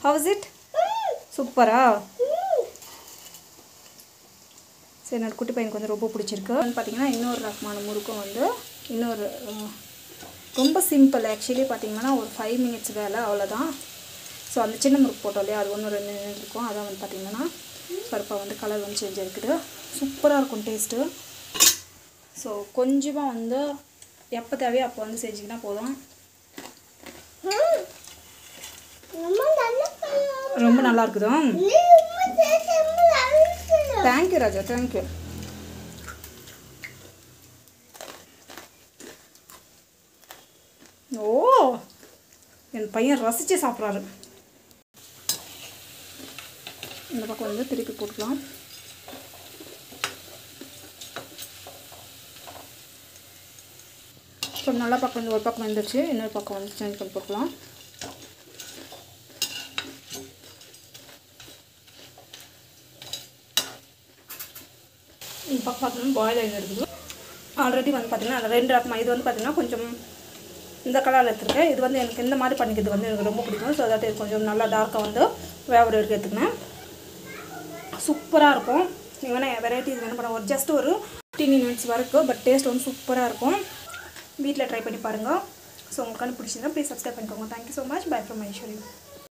How is it? சூப்பரா? சரி, என்னோட குட்டி பையனுக்கு வந்து ரொம்ப பிடிச்சிருக்கு. பார்த்தீங்கன்னா இன்னொரு ரகமான முறுக்கும் வந்து இன்னொரு ரொம்ப சிம்பிள். ஆக்சுவலி பார்த்தீங்கன்னா ஒரு 5 மினிட்ஸ் வேலை, அவ்வளோதான். ஸோ அந்த சின்ன முறுக்கு போட்டோம் இல்லையா, அது 1-2 நிமிஷம் இருக்கும். அதான் வந்து பார்த்தீங்கன்னா பருப்பா வந்து கலர் வந்து சேஞ்ச் இருக்குது. சூப்பராக இருக்கும் டேஸ்ட்டு. ஸோ கொஞ்சமாக வந்து எப்போ தேவையோ அப்போ வந்து செஞ்சிங்கன்னா போதும். ரொம்ப நல்லா இருக்குதா? தேங்க்யூ ராஜா, தேங்க்யூ. ஓ, என் பையன் ரசித்து சாப்பிட்றாரு. இந்த பக்கம் வந்து திருப்பி போட்டுக்கலாம். இப்போ நல்லா பக்கம் வந்து ஒரு பக்கம் வந்துருச்சு, இன்னொரு பக்கம் வந்து சேஞ்ச் பண்ணி போட்டுக்கலாம். இந்த பக்கம் பார்த்தீங்கன்னா பாயில் ஆகி இருக்குது. ஆல்ரெடி வந்து பார்த்தீங்கன்னா அது 2 ரகமாக. இது வந்து பார்த்தீங்கன்னா கொஞ்சம் இந்த கலரில் எடுத்துருக்கேன். இது வந்து எனக்கு இந்த மாதிரி பண்ணிக்கிறது வந்து எனக்கு ரொம்ப பிடிக்கும். ஸோ அதாட்டு கொஞ்சம் நல்லா டார்க்காக வந்து வேவர் எடுத்து எடுத்துக்கினேன். சூப்பராக இருக்கும். நீங்கள் வேணால் வெரைட்டிஸ் வேணும் பண்ண ஒரு ஜஸ்ட் ஒரு 15 மினிட்ஸ் வரைக்கும். பட் டேஸ்ட் வந்து சூப்பராக இருக்கும். வீட்டில் ட்ரை பண்ணி பாருங்கள். ஸோ உங்களுக்கு பிடிச்சிருந்தா ப்ளீஸ் சப்ஸ்கிரைப் பண்ணிக்கோங்க. Thank you so much. By from Aishwarya.